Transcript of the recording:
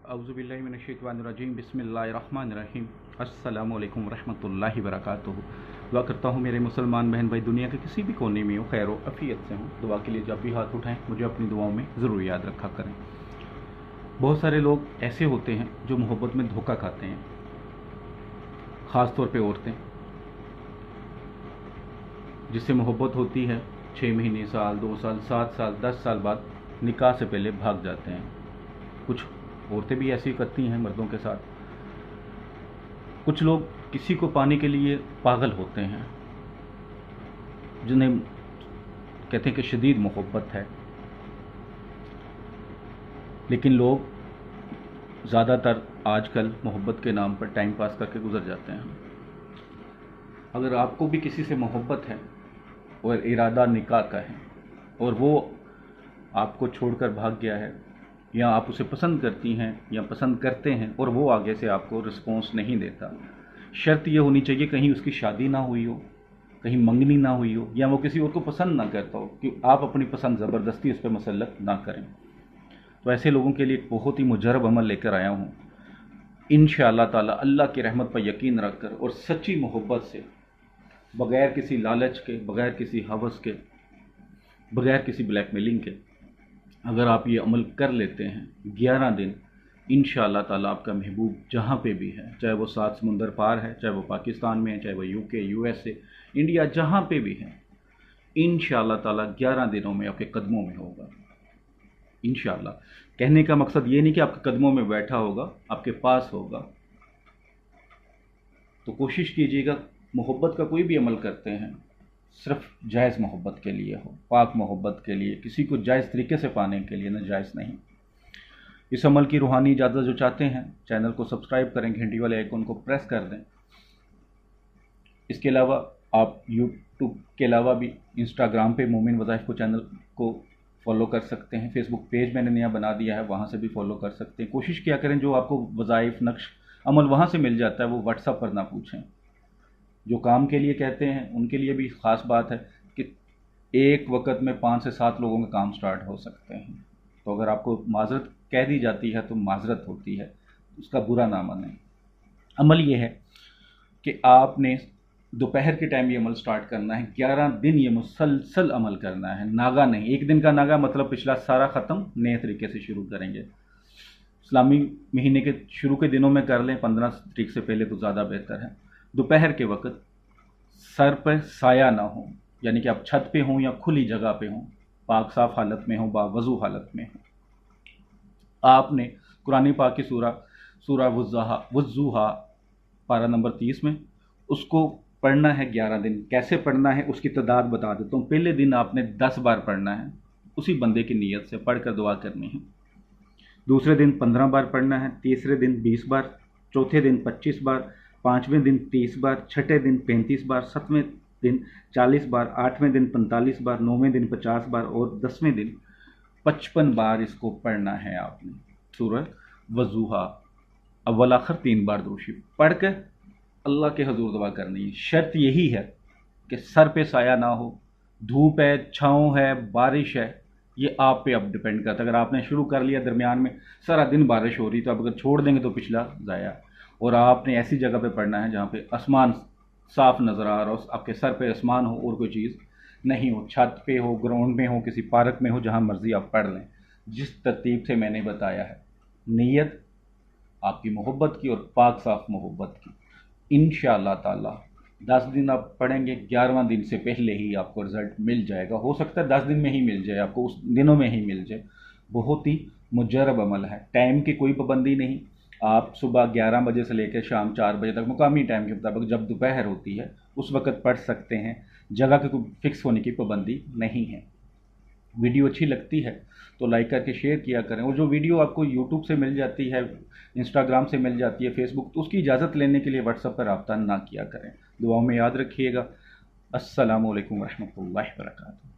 औज़ुबिल्लाहि मिनश्शैतानिर्रजीम बिस्मिल्लाहिर्रहमानिर्रहीम अस्सलामु अलैकुम रहमतुल्लाहि वबरकातुहू। दुआ करता हूँ मेरे मुसलमान बहन भाई दुनिया के किसी भी कोने में हो, खैर व अफ़ियत से हों। दुआ के लिए जब भी हाथ उठाएं मुझे अपनी दुआओं में ज़रूर याद रखा करें। बहुत सारे लोग ऐसे होते हैं जो मोहब्बत में धोखा खाते हैं, ख़ास तौर पे औरतें, जिससे मोहब्बत होती है 6 महीने, साल, 2 साल, 7 साल, 10 साल बाद निकाह से पहले भाग जाते हैं। कुछ औरतें भी ऐसी करती हैं मर्दों के साथ। कुछ लोग किसी को पाने के लिए पागल होते हैं, जिन्हें कहते हैं कि शदीद मोहब्बत है, लेकिन लोग ज़्यादातर आजकल मोहब्बत के नाम पर टाइम पास करके गुजर जाते हैं। अगर आपको भी किसी से मोहब्बत है और इरादा निकाह का है और वो आपको छोड़कर भाग गया है, या आप उसे पसंद करती हैं या पसंद करते हैं और वो आगे से आपको रिस्पॉन्स नहीं देता, शर्त ये होनी चाहिए कहीं उसकी शादी ना हुई हो, कहीं मंगनी ना हुई हो, या वो किसी और को पसंद ना करता हो कि आप अपनी पसंद ज़बरदस्ती उस पर मुसल्लत ना करें। तो ऐसे लोगों के लिए बहुत ही मुजरब अमल लेकर आया हूँ। इंशाअल्लाह ताला अल्लाह की रहमत पर यकीन रखकर और सच्ची मोहब्बत से, बग़ैर किसी लालच के, बग़ैर किसी हवस के, बग़ैर किसी ब्लैकमेलिंग के, अगर आप ये अमल कर लेते हैं 11 दिन, इंशाअल्लाह ताला आपका महबूब जहाँ पे भी है, चाहे वो 7 समुंदर पार है, चाहे वो पाकिस्तान में है, चाहे वो यूके, यूएसए, इंडिया, जहाँ पे भी है, इंशाअल्लाह ताला 11 दिनों में आपके कदमों में होगा। इंशाअल्लाह। कहने का मकसद ये नहीं कि आपके कदमों में बैठा होगा, आपके पास होगा। तो कोशिश कीजिएगा मोहब्बत का कोई भी अमल करते हैं सिर्फ जायज़ मोहब्बत के लिए हो, पाक मोहब्बत के लिए, किसी को जायज़ तरीके से पाने के लिए, न जायज़ नहीं। इस अमल की रूहानी इजाज़त जो चाहते हैं चैनल को सब्सक्राइब करें, घंटी वाले आइकन को प्रेस कर दें। इसके अलावा आप यूट्यूब के अलावा भी इंस्टाग्राम पे मोमिन वज़ाइफ को चैनल को फॉलो कर सकते हैं। फेसबुक पेज मैंने नया बना दिया है, वहाँ से भी फॉलो कर सकते हैं। कोशिश किया करें जो आपको वज़ाइफ, नक्श, अमल वहाँ से मिल जाता है वो व्हाट्सएप पर ना पूछें। जो काम के लिए कहते हैं उनके लिए भी ख़ास बात है कि एक वक्त में 5 से 7 लोगों के काम स्टार्ट हो सकते हैं। तो अगर आपको माजरत कह दी जाती है तो माजरत होती है, उसका बुरा ना मानें। अमल ये है कि आपने दोपहर के टाइम ये अमल स्टार्ट करना है, 11 दिन ये मुसलसल अमल करना है, नागा नहीं। एक दिन का नागा मतलब पिछला सारा ख़त्म, नए तरीके से शुरू करेंगे। इस्लामी महीने के शुरू के दिनों में कर लें, 15 तारीख से पहले तो ज़्यादा बेहतर है। दोपहर के वक्त सर पर साया ना हो, यानी कि आप छत पे हों या खुली जगह पे हों, पाक साफ हालत में हो, बावज़ू हालत में हो। आपने कुरान पाक की सूरा वुज़्ज़ुहा पारा नंबर 30 में उसको पढ़ना है 11 दिन। कैसे पढ़ना है उसकी तादाद बता देता हूँ। पहले दिन आपने 10 बार पढ़ना है, उसी बंदे की नीयत से पढ़कर दुआ करनी है। दूसरे दिन 15 बार पढ़ना है, तीसरे दिन 20 बार, चौथे दिन 25 बार, 5वें दिन 30 बार, छठे दिन 35 बार, 7वें दिन 40 बार, 8वें दिन 45 बार, 9वें दिन 50 बार और 10वें दिन 55 बार इसको पढ़ना है आपने। सूरह वज़ुहा अव्वल आखिर 3 बार दोषी पढ़कर अल्लाह के हजूर दुआ करनी है। शर्त यही है कि सर पे साया ना हो, धूप है, छाँव है, बारिश है, ये आप पे अब डिपेंड करता है। अगर आपने शुरू कर लिया, दरमियान में सारा दिन बारिश हो रही, तो अब अगर छोड़ देंगे तो पिछला ज़ाया। और आपने ऐसी जगह पे पढ़ना है जहाँ पे आसमान साफ नज़र आ रहा हो, आपके सर पे आसमान हो और कोई चीज़ नहीं हो, छत पे हो, ग्राउंड में हो, किसी पार्क में हो, जहाँ मर्ज़ी आप पढ़ लें, जिस तरतीब से मैंने बताया है। नीयत आपकी मोहब्बत की और पाक साफ मोहब्बत की। इंशाअल्लाह ताला 10 दिन आप पढ़ेंगे, 11वां दिन से पहले ही आपको रिज़ल्ट मिल जाएगा। हो सकता है 10 दिन में ही मिल जाए, आपको उस दिनों में ही मिल जाए। बहुत ही मुजरब अमल है, टाइम की कोई पाबंदी नहीं। आप सुबह 11 बजे से लेकर शाम 4 बजे तक मुकामी टाइम के मुताबिक जब दोपहर होती है उस वक़्त पढ़ सकते हैं। जगह की कोई फिक्स होने की पाबंदी नहीं है। वीडियो अच्छी लगती है तो लाइक करके शेयर किया करें। और जो वीडियो आपको यूट्यूब से मिल जाती है, इंस्टाग्राम से मिल जाती है, फेसबुक, तो उसकी इजाज़त लेने के लिए व्हाट्सएप पर रब्ता ना किया करें। दुआओं में याद रखिएगा। अस्सलामु अलैकुम रहमतुल्लाहि व बरकातुहू।